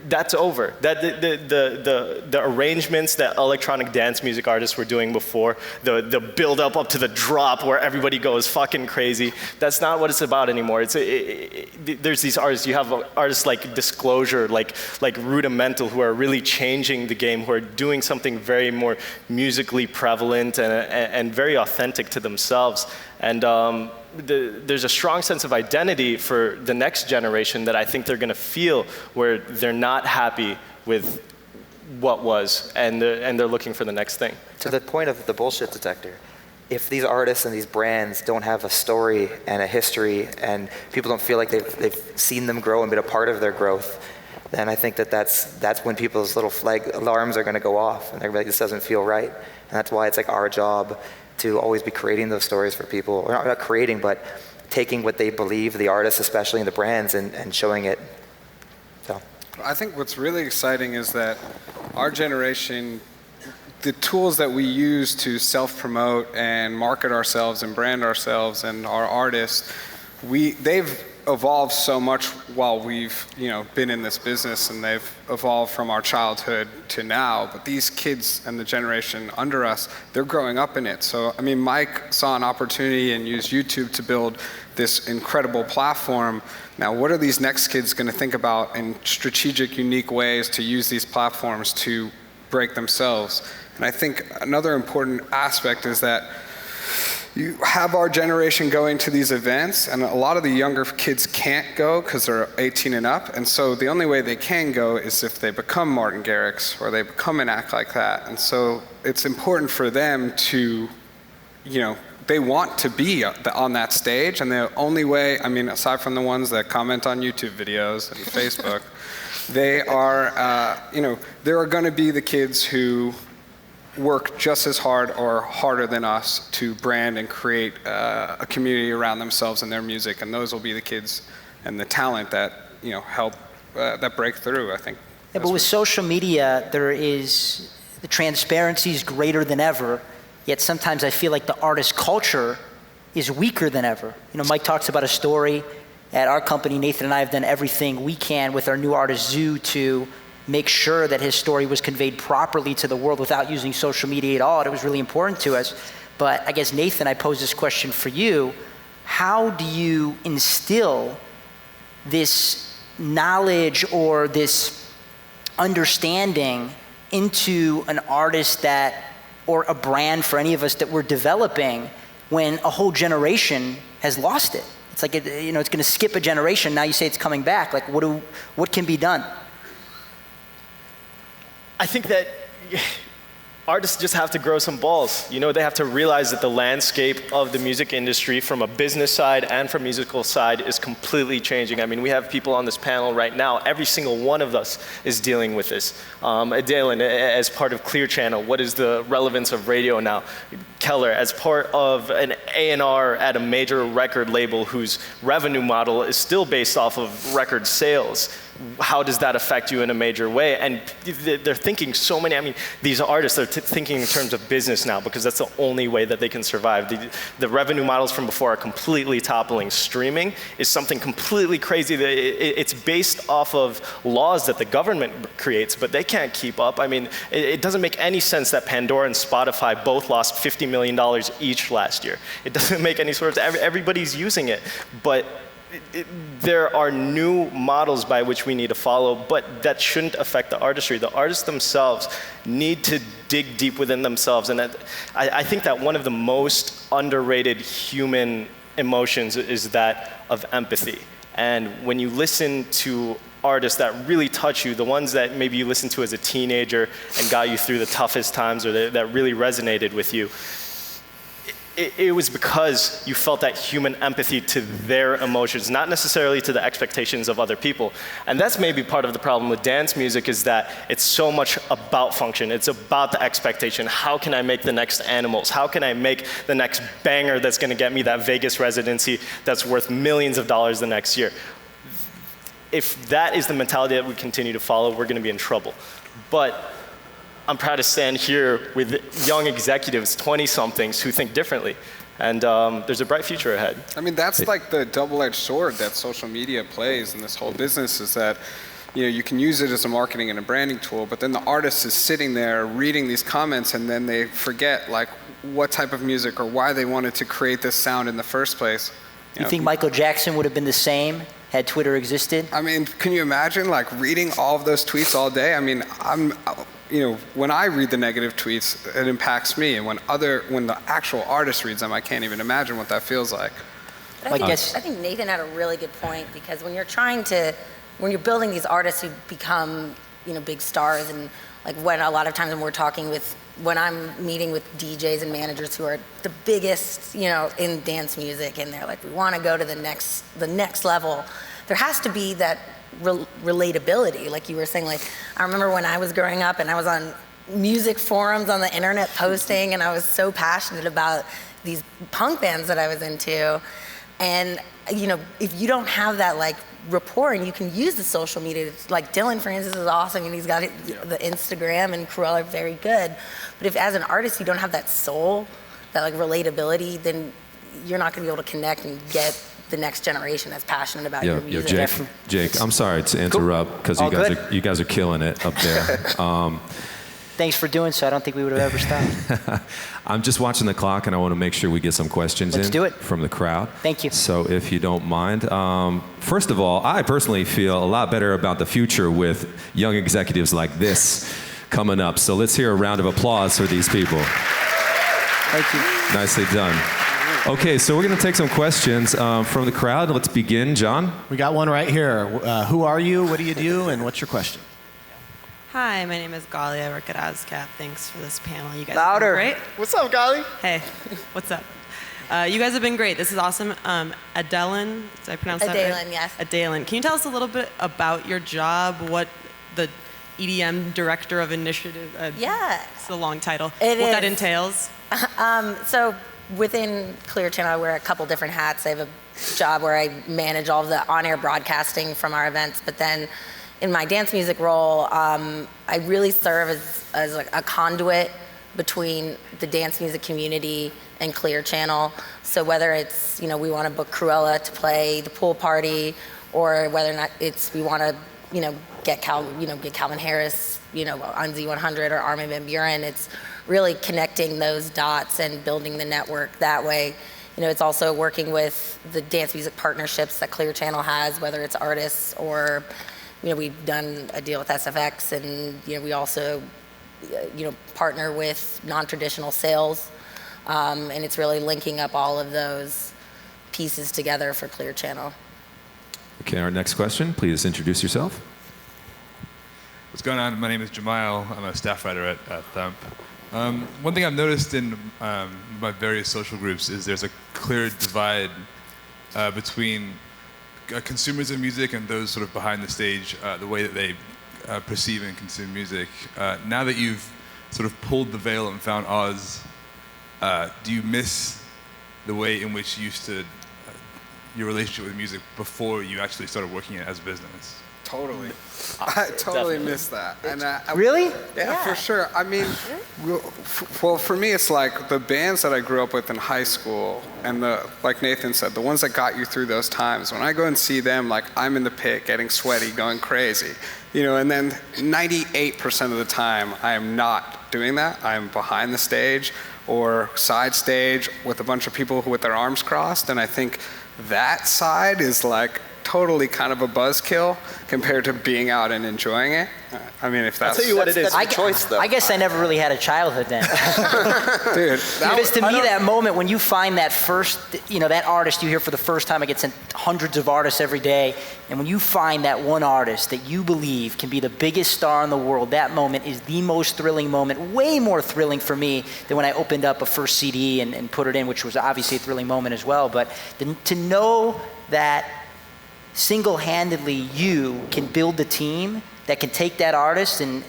That's over. The arrangements that electronic dance music artists were doing before, the build up to the drop where everybody goes fucking crazy, that's not what it's about anymore. There's these artists, you have artists like Disclosure, like Rudimental, who are really changing the game, who are doing something very more musically prevalent and very authentic to themselves. And there's a strong sense of identity for the next generation that I think they're going to feel, where they're not happy with what was, and they're looking for the next thing. To the point of the bullshit detector, if these artists and these brands don't have a story and a history, and people don't feel like they've seen them grow and been a part of their growth, then I think that's when people's little flag alarms are going to go off, and they're like, this doesn't feel right. And that's why it's like our job to always be creating those stories for people, or not creating, but taking what they believe, the artists especially, and the brands, and showing it. So I think what's really exciting is that our generation, the tools that we use to self-promote and market ourselves and brand ourselves and our artists, they've evolved so much while we've been in this business, and they've evolved from our childhood to now. But these kids and the generation under us, they're growing up in it. So I mean, Mike saw an opportunity and used YouTube to build this incredible platform. Now, what are these next kids going to think about in strategic, unique ways to use these platforms to break themselves? And I think another important aspect is that you have our generation going to these events, and a lot of the younger kids can't go because they're 18 and up, and so the only way they can go is if they become Martin Garrix or they become an act like that. And so it's important for them to, they want to be on that stage, and the only way, I mean, aside from the ones that comment on YouTube videos and Facebook, they are, there are going to be the kids who work just as hard or harder than us to brand and create a community around themselves and their music, and those will be the kids and the talent that help that break through, I think. Yeah, but with social media, the transparency is greater than ever, yet sometimes I feel like the artist culture is weaker than ever. Mike talks about a story at our company. Nathan and I have done everything we can with our new artist Zoo to make sure that his story was conveyed properly to the world without using social media at all. It was really important to us. But I guess, Nathan, I pose this question for you. How do you instill this knowledge or this understanding into an artist or a brand for any of us that we're developing when a whole generation has lost it? It's like, it's going to skip a generation. Now you say it's coming back. Like, what can be done? I think that artists just have to grow some balls. They have to realize that the landscape of the music industry from a business side and from musical side is completely changing. I mean, we have people on this panel right now. Every single one of us is dealing with this. Adéllyn, as part of Clear Channel, what is the relevance of radio now? Keller, as part of an A&R at a major record label whose revenue model is still based off of record sales. How does that affect you in a major way? And they're thinking these artists are thinking in terms of business now, because that's the only way that they can survive. The revenue models from before are completely toppling. Streaming is something completely crazy. It's based off of laws that the government creates, but they can't keep up. I mean, it doesn't make any sense that Pandora and Spotify both lost $50 million each last year. It doesn't make any sort of, everybody's using it, but there are new models by which we need to follow, but that shouldn't affect the artistry. The artists themselves need to dig deep within themselves, and I think that one of the most underrated human emotions is that of empathy. And when you listen to artists that really touch you, the ones that maybe you listened to as a teenager and got you through the toughest times, or that really resonated with you, it was because you felt that human empathy to their emotions, not necessarily to the expectations of other people. And that's maybe part of the problem with dance music, is that it's so much about function. It's about the expectation. How can I make the next Animals? How can I make the next banger that's gonna get me that Vegas residency that's worth millions of dollars the next year? If that is the mentality that we continue to follow, we're gonna be in trouble. But I'm proud to stand here with young executives, 20-somethings, who think differently. And there's a bright future ahead. I mean, that's like the double-edged sword that social media plays in this whole business, is that you can use it as a marketing and a branding tool, but then the artist is sitting there reading these comments, and then they forget like what type of music or why they wanted to create this sound in the first place. You think Michael Jackson would have been the same had Twitter existed? I mean, can you imagine like reading all of those tweets all day? I mean, when I read the negative tweets, it impacts me, and when the actual artist reads them, I can't even imagine what that feels like. But I think Nathan had a really good point, because when you're building these artists who become, big stars, and like when a lot of times when I'm meeting with DJs and managers who are the biggest, in dance music, and they're like, we want to go to the next level, there has to be that relatability, like you were saying. Like, I remember when I was growing up and I was on music forums on the internet posting, and I was so passionate about these punk bands that I was into. And if you don't have that like rapport, and you can use the social media, like Dylan, for instance, is awesome, and he's got the Instagram, and Krewella are very good. But if as an artist you don't have that soul, that like relatability, then you're not going to be able to connect and get the next generation that's passionate about your music. Jake, I'm sorry to interrupt, because you guys are killing it up there. Thanks for doing so. I don't think we would have ever stopped. I'm just watching the clock, and I want to make sure we get some questions from the crowd. Thank you. So if you don't mind. First of all, I personally feel a lot better about the future with young executives like this coming up. So let's hear a round of applause for these people. Thank you. Nicely done. Okay, so we're going to take some questions from the crowd. Let's begin. John? We got one right here. Who are you? What do you do? And what's your question? Hi, my name is Gali. I work at ASCAP. Thanks for this panel. You guys Louder. have been great. What's up, Gali? Hey, what's up? You guys have been great. This is awesome. Adéllyn, did I pronounce that right? Adéllyn, yes. Adéllyn. Can you tell us a little bit about your job, what the EDM Director of Initiative, it's a long title, what that entails? So within Clear Channel, I wear a couple different hats. I have a job where I manage all of the on-air broadcasting from our events, but then in my dance music role, I really serve as like a conduit between the dance music community and Clear Channel. So whether it's, we want to book Krewella to play the pool party, or whether or not we want to, get Calvin Harris, on Z100, or Armin van Buuren, it's really connecting those dots and building the network that way. It's also working with the dance music partnerships that Clear Channel has, whether it's artists or we've done a deal with SFX, and we also partner with non-traditional sales, and it's really linking up all of those pieces together for Clear Channel. Okay, our next question. Please introduce yourself. What's going on? My name is Jamail. I'm a staff writer at Thump. One thing I've noticed in my various social groups is there's a clear divide between consumers of music and those sort of behind the stage, the way that they perceive and consume music. Now that you've sort of pulled the veil and found Oz, do you miss the way in which you used to, your relationship with music before you actually started working it as a business? Totally. I totally miss that. And really? Yeah, for sure. I mean, well, for me, it's like the bands that I grew up with in high school, and like Nathan said, the ones that got you through those times. When I go and see them, like I'm in the pit, getting sweaty, going crazy, and then 98% of the time, I am not doing that. I'm behind the stage or side stage with a bunch of people with their arms crossed. And I think that side is like totally kind of a buzzkill compared to being out and enjoying it. I mean, if that's... I'll tell you what it is. That's the choice, though. I guess I never really had a childhood then. Dude, Because to me, that moment when you find that first, that artist you hear for the first time, I get sent hundreds of artists every day, and when you find that one artist that you believe can be the biggest star in the world, that moment is the most thrilling moment, way more thrilling for me than when I opened up a first CD and put it in, which was obviously a thrilling moment as well. But to know that single-handedly you can build the team that can take that artist and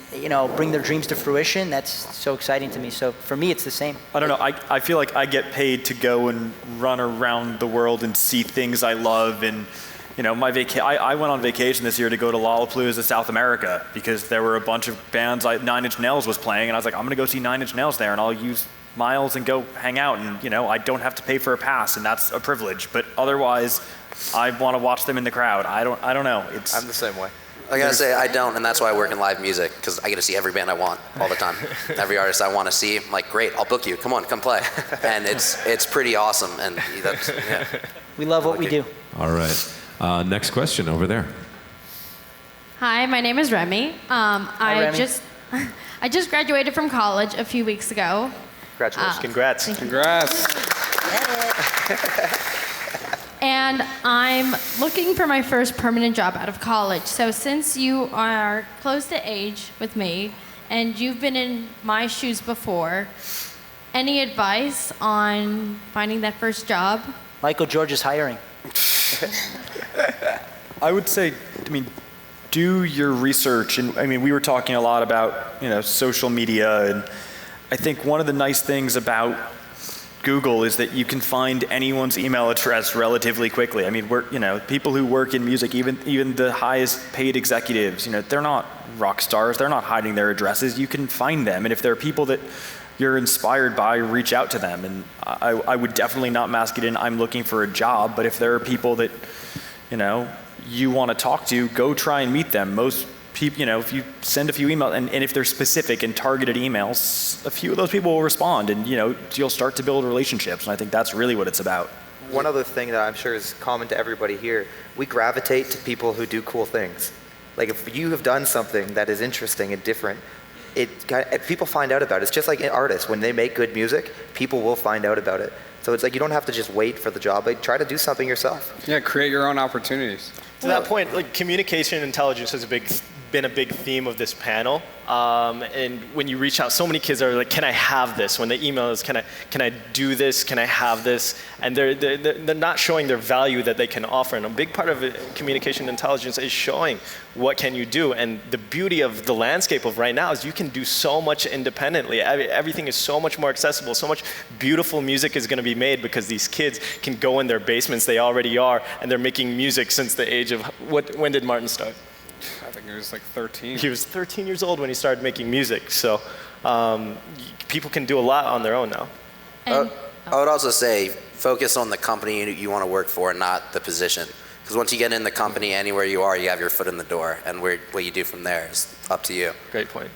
bring their dreams to fruition, that's so exciting to me. So for me, it's the same. I don't know. I feel like I get paid to go and run around the world and see things I love. And I went on vacation this year to go to Lollapalooza, South America, because there were a bunch of bands. Nine Inch Nails was playing, and I was like, I'm gonna go see Nine Inch Nails there, and I'll use miles and go hang out. And I don't have to pay for a pass, and that's a privilege. But otherwise, I want to watch them in the crowd. I don't know. I'm the same way. I gotta say, I don't, and that's why I work in live music, because I get to see every band I want all the time. Every artist I want to see, I'm like, great, I'll book you. Come on, come play. And it's pretty awesome. And that's, yeah. We love what we do. All right. Next question over there. Hi, my name is Remy. Remy. I just graduated from college a few weeks ago. Congratulations. Congrats. Congrats. And I'm looking for my first permanent job out of college. So since you are close to age with me, and you've been in my shoes before, any advice on finding that first job? Michael George is hiring. I would say, do your research. And we were talking a lot about, social media. And I think one of the nice things about Google is that you can find anyone's email address relatively quickly. People who work in music, even the highest paid executives, they're not rock stars. They're not hiding their addresses. You can find them. And if there are people that you're inspired by, reach out to them. And I would definitely not mask it in, I'm looking for a job. But if there are people that, you want to talk to, go try and meet them. Most people, if you send a few emails, and if they're specific and targeted emails, a few of those people will respond, and you'll start to build relationships. And I think that's really what it's about. One other thing that I'm sure is common to everybody here, we gravitate to people who do cool things. Like if you have done something that is interesting and different, people find out about it. It's just like artists, when they make good music, people will find out about it. So it's like you don't have to just wait for the job. Like try to do something yourself. Yeah, create your own opportunities. To that point, communication intelligence has been a big theme of this panel. And when you reach out, so many kids are like, "Can I have this?" When they email us, "Can I do this? Can I have this?" And they're not showing their value that they can offer. And a big part of communication intelligence is showing what can you do. And the beauty of the landscape of right now is you can do so much independently. Everything is so much more accessible. So much beautiful music is going to be made because these kids can go in their basements. They already are, and they're making music since the age of when did Martin start? I think he was like 13. He was 13 years old when he started making music. So people can do a lot on their own now. I would also say focus on the company you want to work for, not the position. Because once you get in the company, anywhere you are, you have your foot in the door. And what you do from there is up to you. Great point.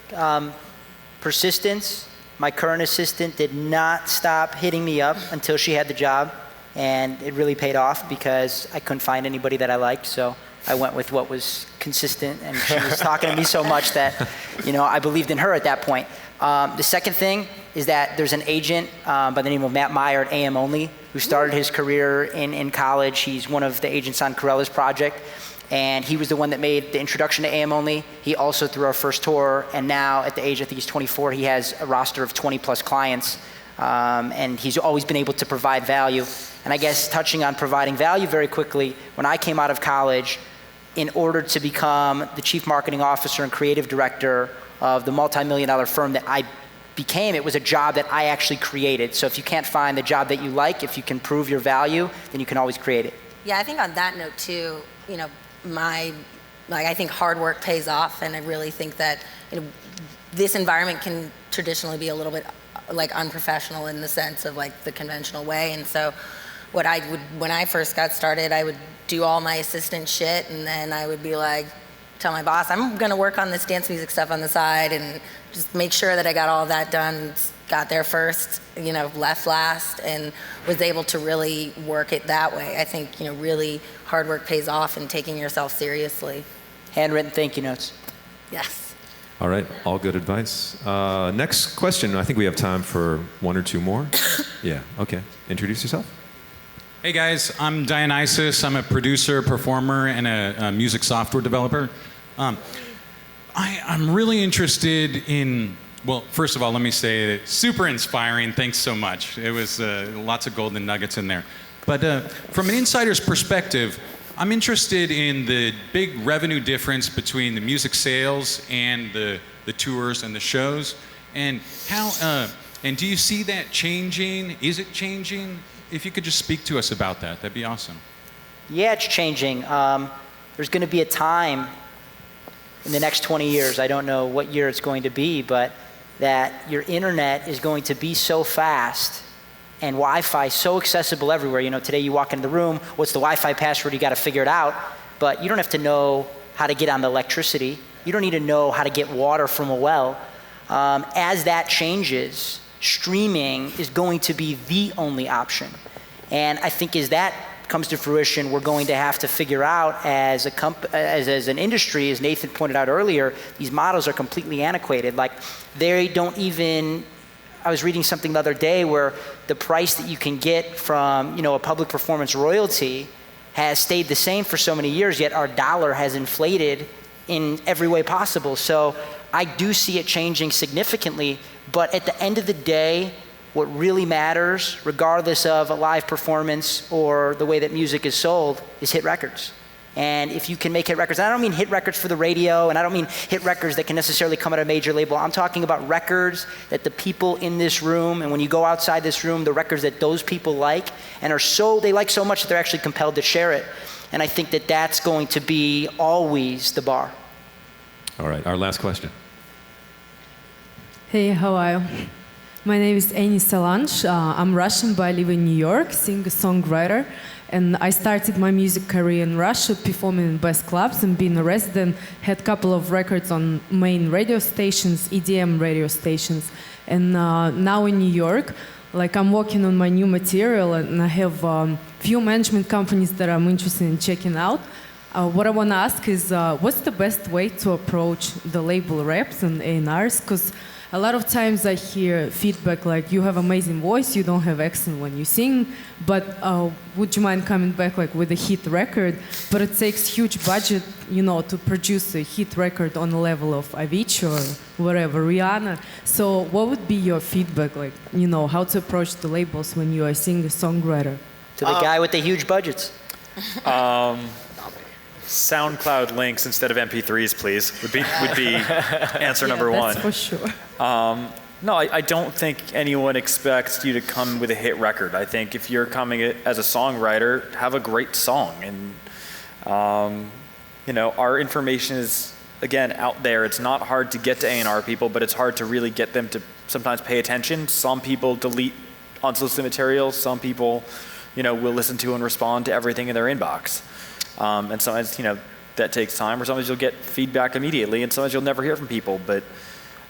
Persistence. My current assistant did not stop hitting me up until she had the job. And it really paid off because I couldn't find anybody that I liked. So I went with what was consistent, and she was talking to me so much that, I believed in her at that point. The second thing is that there's an agent by the name of Matt Meyer at AM Only who started his career in college. He's one of the agents on Krewella's project, and he was the one that made the introduction to AM Only. He also threw our first tour, and now at the age, I think he's 24, he has a roster of 20 plus clients, and he's always been able to provide value. And I guess touching on providing value very quickly, when I came out of college, in order to become the chief marketing officer and creative director of the multi-million-dollar firm that I became, it was a job that I actually created. So if you can't find the job that you like, if you can prove your value, then you can always create it. Yeah, I think on that note too, I think hard work pays off, and I really think that this environment can traditionally be a little bit unprofessional in the sense of the conventional way. And so when I first got started, I would do all my assistant shit, and then I would be tell my boss, I'm gonna work on this dance music stuff on the side and just make sure that I got all of that done. got there first, left last, and was able to really work it that way. I think, really hard work pays off and taking yourself seriously. Handwritten thank you notes. Yes. All right, all good advice. Next question. I think we have time for one or two more. Yeah, okay. Introduce yourself. Hey guys, I'm Dionysus. I'm a producer, performer, and a music software developer. I'm really interested in, well, first of all, let me say that super inspiring. Thanks so much. It was lots of golden nuggets in there. But from an insider's perspective, I'm interested in the big revenue difference between the music sales and the tours and the shows, and how, and do you see that changing? Is it changing? If you could just speak to us about that, that'd be awesome. Yeah, it's changing. There's going to be a time in the next 20 years, I don't know what year it's going to be, but that your internet is going to be so fast and Wi-Fi so accessible everywhere. Today you walk into the room, what's the Wi-Fi password? You got to figure it out, but you don't have to know how to get on the electricity. You don't need to know how to get water from a well. As that changes, streaming is going to be the only option. And I think as that comes to fruition, we're going to have to figure out as an industry, as Nathan pointed out earlier, these models are completely antiquated. Like they don't even, I was reading something the other day where the price that you can get from, a public performance royalty has stayed the same for so many years, yet our dollar has inflated in every way possible. So I do see it changing significantly, but at the end of the day, what really matters, regardless of a live performance or the way that music is sold, is hit records. And if you can make hit records, and I don't mean hit records for the radio, and I don't mean hit records that can necessarily come at a major label. I'm talking about records that the people in this room, and when you go outside this room, the records that those people like, and they like so much that they're actually compelled to share it. And I think that that's going to be always the bar. All right, our last question. Hey, how are you? My name is Annie Solange. I'm Russian, but I live in New York, singer-songwriter. And I started my music career in Russia, performing in best clubs and being a resident. Had a couple of records on main radio stations, EDM radio stations. And now in New York, I'm working on my new material, and I have few management companies that I'm interested in checking out. What I want to ask is, what's the best way to approach the label reps and A&Rs? Because a lot of times I hear feedback like, you have amazing voice, you don't have accent when you sing, but would you mind coming back with a hit record? But it takes huge budget, to produce a hit record on the level of Avicii or whatever, Rihanna. So what would be your feedback, how to approach the labels when you are a singer-songwriter? To the guy with the huge budgets. SoundCloud links instead of MP3s, please, would be answer number one. That's for sure. No, I don't think anyone expects you to come with a hit record. I think if you're coming as a songwriter, have a great song. And, our information is, again, out there. It's not hard to get to A&R people, but it's hard to really get them to sometimes pay attention. Some people delete unsolicited materials. Some people, will listen to and respond to everything in their inbox. And sometimes, that takes time, or sometimes you'll get feedback immediately, and sometimes you'll never hear from people. But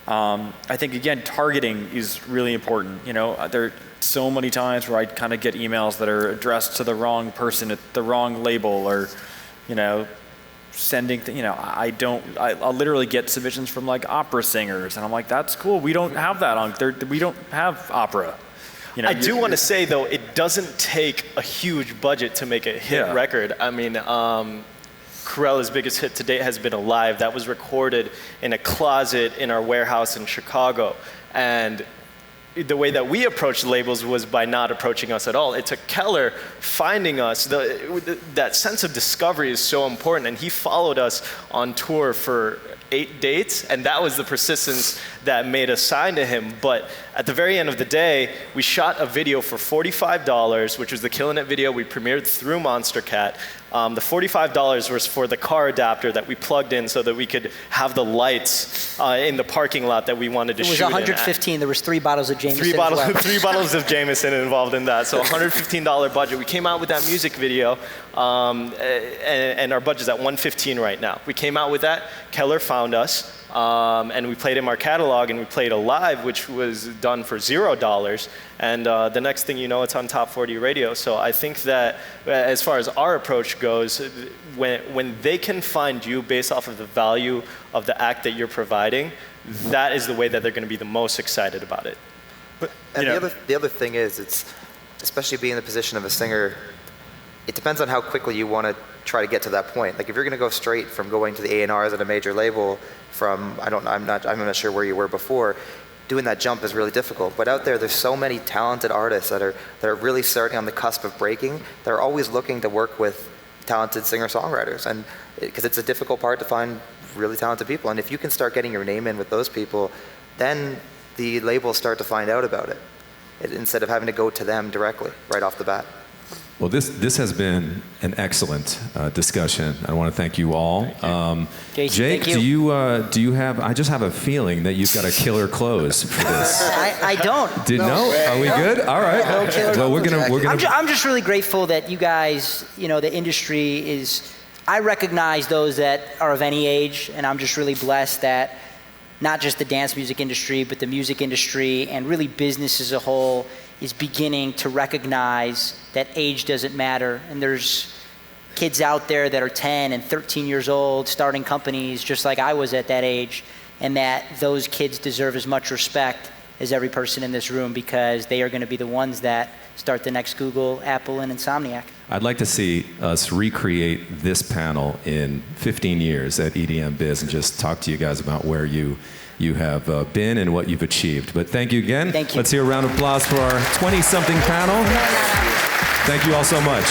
I think, again, targeting is really important. There are so many times where I kind of get emails that are addressed to the wrong person at the wrong label, or, sending, I'll literally get submissions from opera singers, and I'm like, that's cool. We don't have that on, we don't have opera. I do want to say, though, it doesn't take a huge budget to make a hit record. I mean, Krewella's biggest hit to date has been Alive. That was recorded in a closet in our warehouse in Chicago. And the way that we approached labels was by not approaching us at all. It took Keller finding us. That sense of discovery is so important. And he followed us on tour for 8 dates, and that was the persistence that made us sign to him. But at the very end of the day, we shot a video for $45, which was the Killin' It video we premiered through Monstercat. The $45 was for the car adapter that we plugged in so that we could have the lights in the parking lot that we wanted to shoot in. It was $115. There was 3 bottles of Jameson. 3 bottles of Jameson involved in that. So $115 budget. We came out with that music video, and our budget's at $115 right now. We came out with that. Keller found us. And we played him our catalog, and we played a live, which was done for $0. And the next thing you know, it's on top 40 radio. So I think that as far as our approach goes, when they can find you based off of the value of the act that you're providing, that is the way that they're going to be the most excited about it. But, and the other thing is, it's especially being in the position of a singer, it depends on how quickly you want to try to get to that point. Like if you're going to go straight from going to the A&Rs at a major label from, I'm not sure where you were before, doing that jump is really difficult. But out there's so many talented artists that are really starting on the cusp of breaking. They're always looking to work with talented singer-songwriters, and because it's a difficult part to find really talented people. And if you can start getting your name in with those people, then the labels start to find out about it instead of having to go to them directly right off the bat. Well, this has been an excellent discussion. I want to thank you all. Jake, do you have? I just have a feeling that you've got a killer close for this. I don't. No? Are we good? All right. No killer well, we're gonna. I'm just really grateful that you guys, the industry is. I recognize those that are of any age, and I'm just really blessed that not just the dance music industry, but the music industry and really business as a whole is beginning to recognize that age doesn't matter. And there's kids out there that are 10 and 13 years old starting companies just like I was at that age, and that those kids deserve as much respect as every person in this room, because they are going to be the ones that start the next Google, Apple, and Insomniac. I'd like to see us recreate this panel in 15 years at EDMBiz and just talk to you guys about where you have been and what you've achieved. But thank you again. Thank you. Let's hear a round of applause for our 20-something panel. Thank you all so much.